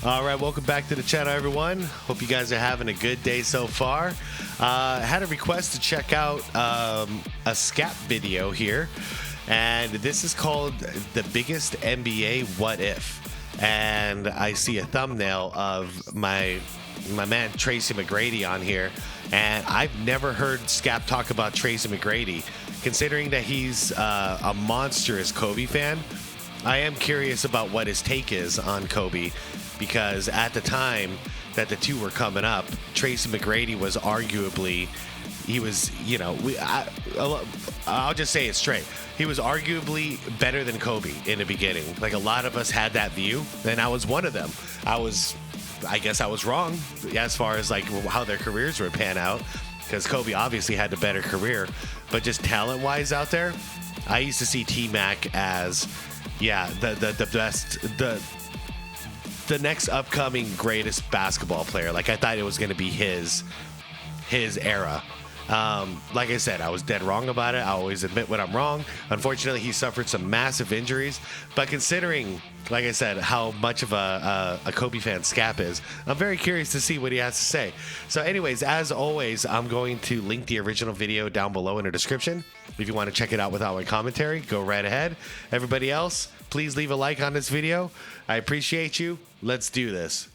All right, welcome back to the channel, everyone. Hope you guys are having a good day so far. Had a request to check out a SCAP video here, and this is called The Biggest NBA What If. And I see a thumbnail of my man Tracy McGrady on here, and I've never heard SCAP talk about Tracy McGrady. Considering that he's a monstrous Kobe fan, I am curious about what his take is on Kobe, because at the time that the two were coming up, Tracy McGrady was arguably, I'll just say it straight. He was arguably better than Kobe in the beginning. Like, a lot of us had that view, and I was one of them. I guess I was wrong as far as like how their careers would pan out, because Kobe obviously had the better career, but just talent-wise out there, I used to see T-Mac as, the best, the next upcoming greatest basketball player. Like, I thought it was going to be his era. Like I said, I was dead wrong about it. I always admit when I'm wrong. Unfortunately, he suffered some massive injuries. But considering, like I said, how much of a Kobe fan SCAP is, I'm very curious to see what he has to say. So anyways, as always, I'm going to link the original video down below in the description. If you want to check it out without my commentary, go right ahead. Everybody else, please leave a like on this video. I appreciate you. Let's do this.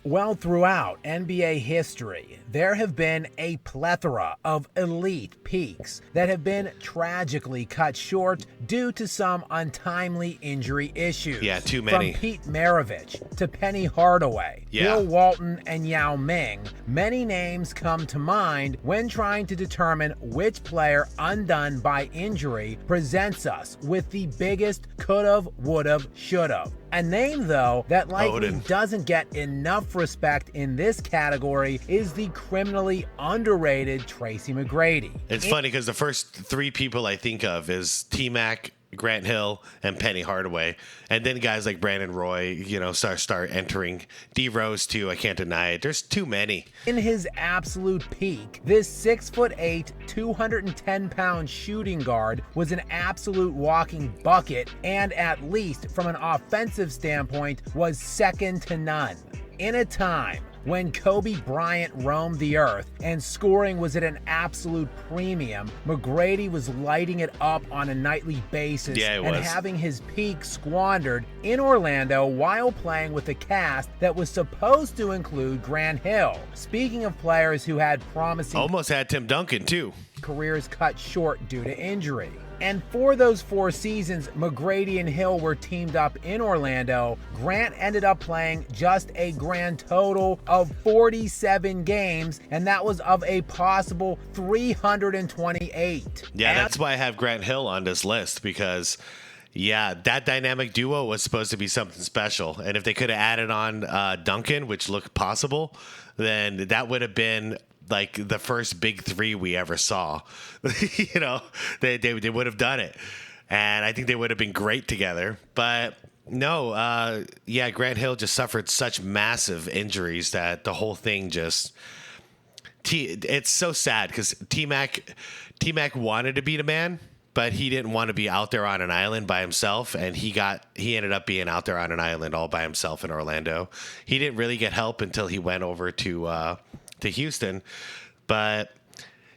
Well, throughout NBA history, there have been a plethora of elite peaks that have been tragically cut short due to some untimely injury issues. Yeah, too many. From Pete Maravich to Penny Hardaway, Bill Walton, and Yao Ming, many names come to mind when trying to determine which player undone by injury presents us with the biggest could've, would've, should've. A name, though, that likely doesn't get enough respect in this category is the criminally underrated Tracy McGrady. It's funny because the first three people I think of is T-Mac, Grant Hill, and Penny Hardaway, and then guys like Brandon Roy, start entering. D Rose too. I can't deny it. There's too many. In his absolute peak, this 6'8", 210-pound shooting guard was an absolute walking bucket, and at least from an offensive standpoint, was second to none. In a time when Kobe Bryant roamed the earth and scoring was at an absolute premium, McGrady was lighting it up on a nightly basis and having his peak squandered in Orlando while playing with a cast that was supposed to include Grant Hill. Speaking of players who had promising, almost had Tim Duncan too, careers cut short due to injury. And for those 4 seasons McGrady and Hill were teamed up in Orlando, Grant ended up playing just a grand total of 47 games, and that was of a possible 328. Yeah, that's why I have Grant Hill on this list, because that dynamic duo was supposed to be something special. And if they could have added on Duncan, which looked possible, then that would have been like the first big three we ever saw. They would have done it, and I think they would have been great together. But no, Grant Hill just suffered such massive injuries that the whole thing just it's so sad, because T-Mac wanted to be the man, but he didn't want to be out there on an island by himself, and he ended up being out there on an island all by himself in Orlando. He didn't really get help until he went over to Houston, but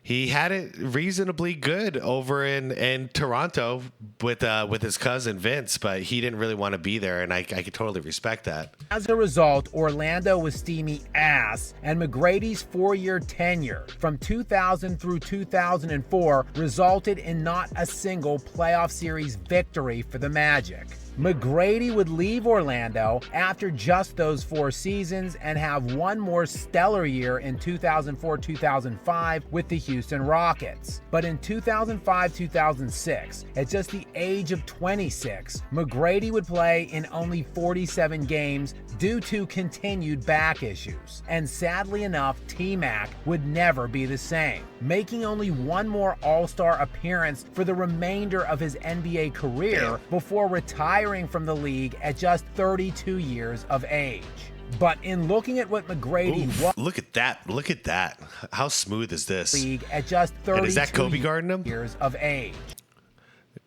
he had it reasonably good over in Toronto with his cousin Vince, but he didn't really want to be there, and I could totally respect that. As a result, Orlando was steamy ass, and McGrady's 4-year tenure from 2000 through 2004 resulted in not a single playoff series victory for the Magic. McGrady would leave Orlando after just those 4 seasons and have one more stellar year in 2004-2005 with the Houston Rockets. But in 2005-2006, at just the age of 26, McGrady would play in only 47 games due to continued back issues. And sadly enough, T-Mac would never be the same, making only one more All-Star appearance for the remainder of his NBA career before retiring from the league at just 32 years of age. But in looking at what McGrady was, look at that. How smooth is this? League at just 32 and is that Kobe guarding him? Years of age.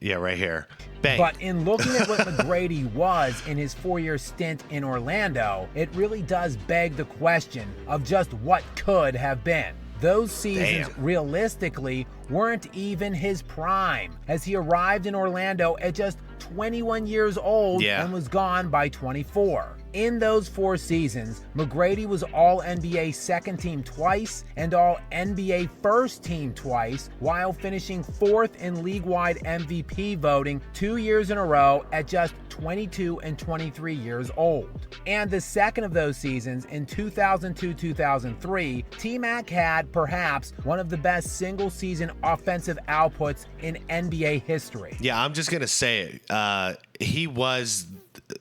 Yeah, right here. Bang. But in looking at what McGrady was in his 4-year stint in Orlando, it really does beg the question of just what could have been. Those seasons realistically weren't even his prime, as he arrived in Orlando at just 21 years old and was gone by 24. In those 4 seasons, McGrady was All-NBA second team twice and All-NBA first team twice, while finishing 4th in league-wide MVP voting 2 years in a row at just 22 and 23 years old. And the second of those seasons, in 2002-2003, T-Mac had perhaps one of the best single-season offensive outputs in NBA history. Yeah, I'm just going to say it. He was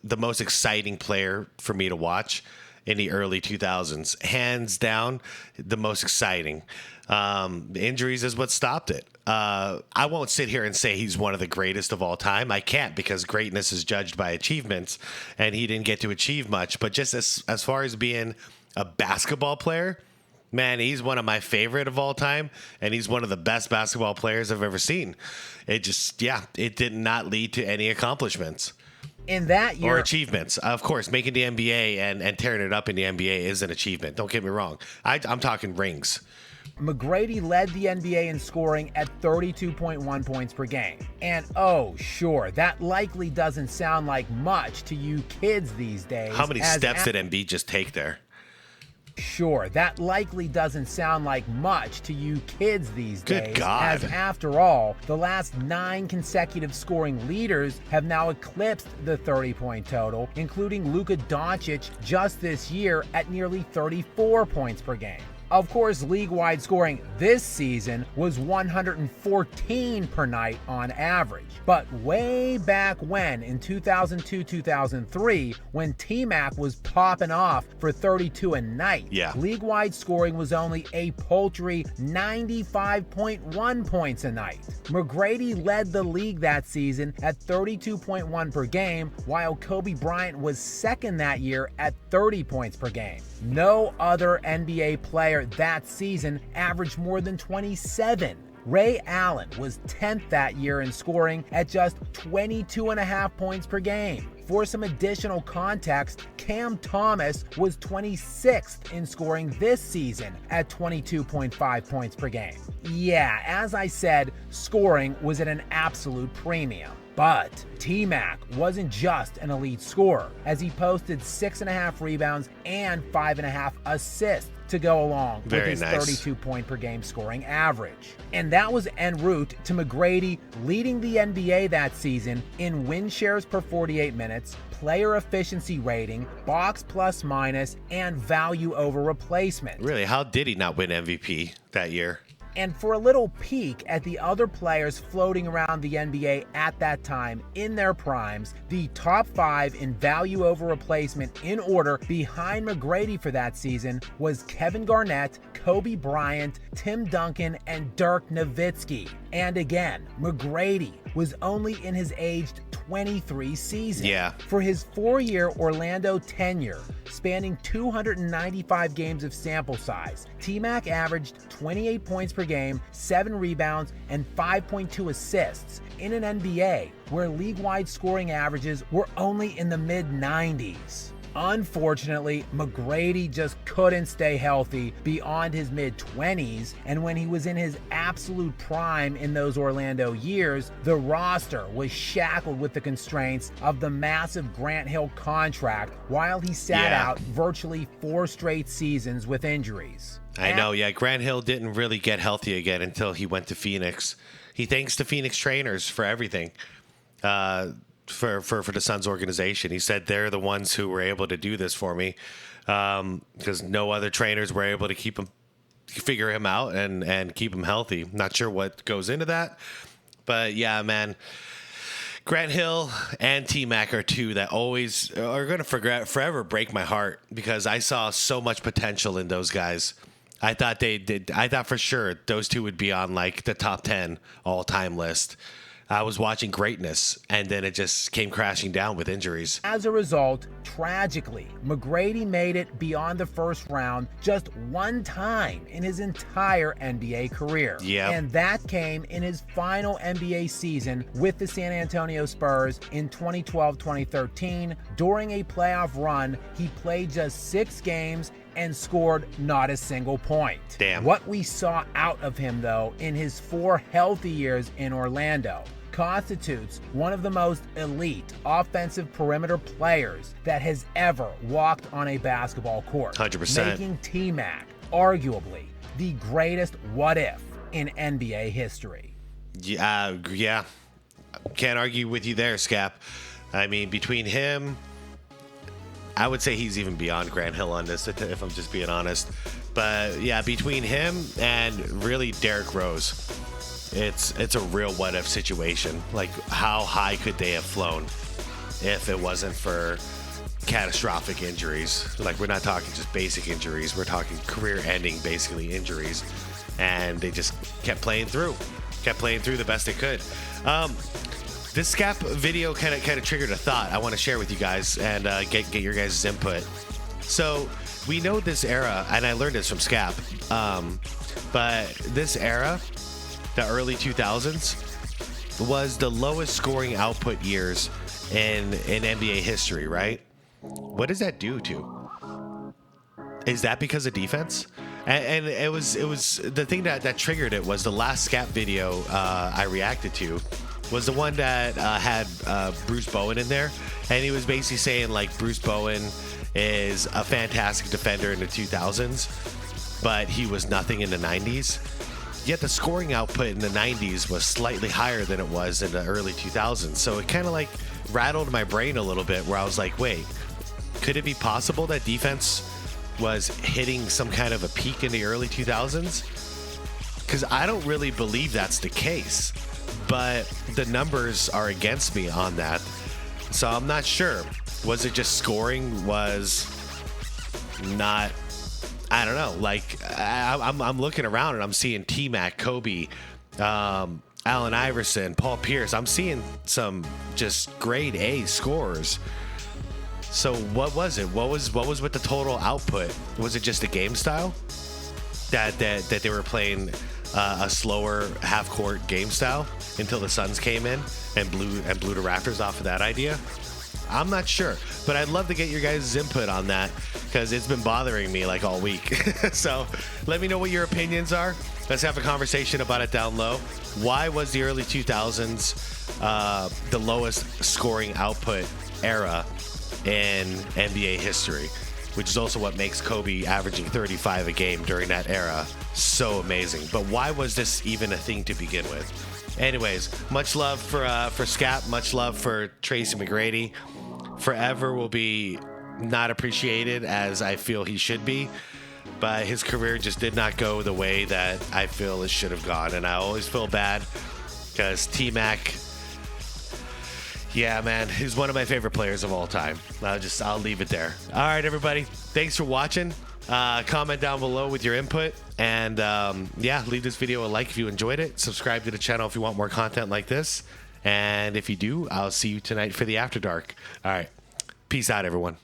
the most exciting player for me to watch in the early 2000s. Hands down, the most exciting. Injuries is what stopped it. I won't sit here and say he's one of the greatest of all time. I can't, because greatness is judged by achievements, and he didn't get to achieve much. But just as far as being a basketball player, man, he's one of my favorite of all time, and he's one of the best basketball players I've ever seen. It just, it did not lead to any accomplishments. In that year, or achievements. Of course, making the NBA and tearing it up in the NBA is an achievement. Don't get me wrong. I'm talking rings. McGrady led the NBA in scoring at 32.1 points per game. And oh, sure, that likely doesn't sound like much to you kids these days. How many steps did Embiid just take there? Sure, that likely doesn't sound like much to you kids these days. Good God. As after all, the last 9 consecutive scoring leaders have now eclipsed the 30-point total, including Luka Doncic just this year at nearly 34 points per game. Of course, league-wide scoring this season was 114 per night on average. But way back when, in 2002-2003, when T-Mac was popping off for 32 a night, league-wide scoring was only a paltry 95.1 points a night. McGrady led the league that season at 32.1 per game, while Kobe Bryant was second that year at 30 points per game. No other NBA player that season averaged more than 27. Ray Allen was 10th that year in scoring at just 22.5 points per game. For some additional context, Cam Thomas was 26th in scoring this season at 22.5 points per game. Yeah, as I said, scoring was at an absolute premium. But T-Mac wasn't just an elite scorer, as he posted 6.5 rebounds and 5.5 assists to go along with his 32-point per game scoring average. And that was en route to McGrady leading the NBA that season in win shares per 48 minutes, player efficiency rating, box plus minus, and value over replacement. Really, how did he not win MVP that year? And for a little peek at the other players floating around the NBA at that time in their primes, the top 5 in value over replacement in order behind McGrady for that season was Kevin Garnett, Kobe Bryant, Tim Duncan, and Dirk Nowitzki. And again, McGrady was only in his aged 23 season. For his 4-year Orlando tenure, spanning 295 games of sample size, T-Mac averaged 28 points per game, 7 rebounds, and 5.2 assists in an NBA where league-wide scoring averages were only in the mid-90s. Unfortunately, McGrady just couldn't stay healthy beyond his mid-20s, and when he was in his absolute prime in those Orlando years, the roster was shackled with the constraints of the massive Grant Hill contract while he sat out virtually 4 straight seasons with injuries. I know, Grant Hill didn't really get healthy again until he went to Phoenix. He thanks the Phoenix trainers for everything. For the Suns organization. He said they're the ones who were able to do this for me because no other trainers were able to figure him out and keep him healthy. Not sure what goes into that, but yeah, man. Grant Hill and T-Mac are two that always are going to forever break my heart because I saw so much potential in those guys. I thought for sure those two would be on like the top 10 all-time list. I was watching greatness, and then it just came crashing down with injuries. As a result, tragically, McGrady made it beyond the first round just one time in his entire NBA career. Yeah. And that came in his final NBA season with the San Antonio Spurs in 2012-2013. During a playoff run, he played just 6 games and scored not a single point. Damn. What we saw out of him, though, in his 4 healthy years in Orlando constitutes one of the most elite offensive perimeter players that has ever walked on a basketball court. 100%. Making T-Mac arguably the greatest what-if in NBA history. Yeah. Can't argue with you there, Scap. I mean, between him, I would say he's even beyond Grant Hill on this, if I'm just being honest. But yeah, between him and really Derrick Rose, it's a real what-if situation. Like, how high could they have flown if it wasn't for catastrophic injuries? Like, we're not talking just basic injuries. We're talking career-ending, basically, injuries. And they just kept playing through the best they could. This Scap video kind of triggered a thought I want to share with you guys and get your guys' input. So we know this era, and I learned this from Scap, but this era, the early 2000s, was the lowest scoring output years in NBA history, right? What does that do to? Is that because of defense? And it was the thing that triggered it was the last Scap video I reacted to was the one that had Bruce Bowen in there, and he was basically saying like Bruce Bowen is a fantastic defender in the 2000s, but he was nothing in the 90s. Yet the scoring output in the 90s was slightly higher than it was in the early 2000s. So it kind of like rattled my brain a little bit, where I was like, wait, could it be possible that defense was hitting some kind of a peak in the early 2000s? Because I don't really believe that's the case, but the numbers are against me on that. So I'm not sure. Was it just scoring was not, I don't know. Like, I'm looking around and I'm seeing T-Mac, Kobe, Allen Iverson, Paul Pierce. I'm seeing some just grade A scores. So what was it? What was with the total output? Was it just a game style that they were playing a slower half-court game style until the Suns came in and blew the Raptors off of that idea? I'm not sure, but I'd love to get your guys' input on that because it's been bothering me like all week. So let me know what your opinions are. Let's have a conversation about it down low. Why was the early 2000s the lowest scoring output era in NBA history, which is also what makes Kobe averaging 35 a game during that era so amazing? But why was this even a thing to begin with? Anyways, much love for Scap, much love for Tracy McGrady. Forever will be not appreciated as I feel he should be, but his career just did not go the way that I feel it should have gone, and I always feel bad because T-Mac, yeah, man, he's one of my favorite players of all time. I'll leave it there. All right, everybody, thanks for watching. Comment down below with your input, and yeah, leave this video a like if you enjoyed it. Subscribe to the channel if you want more content like this, and if you do, I'll see you tonight for the After Dark. All right, peace out, everyone.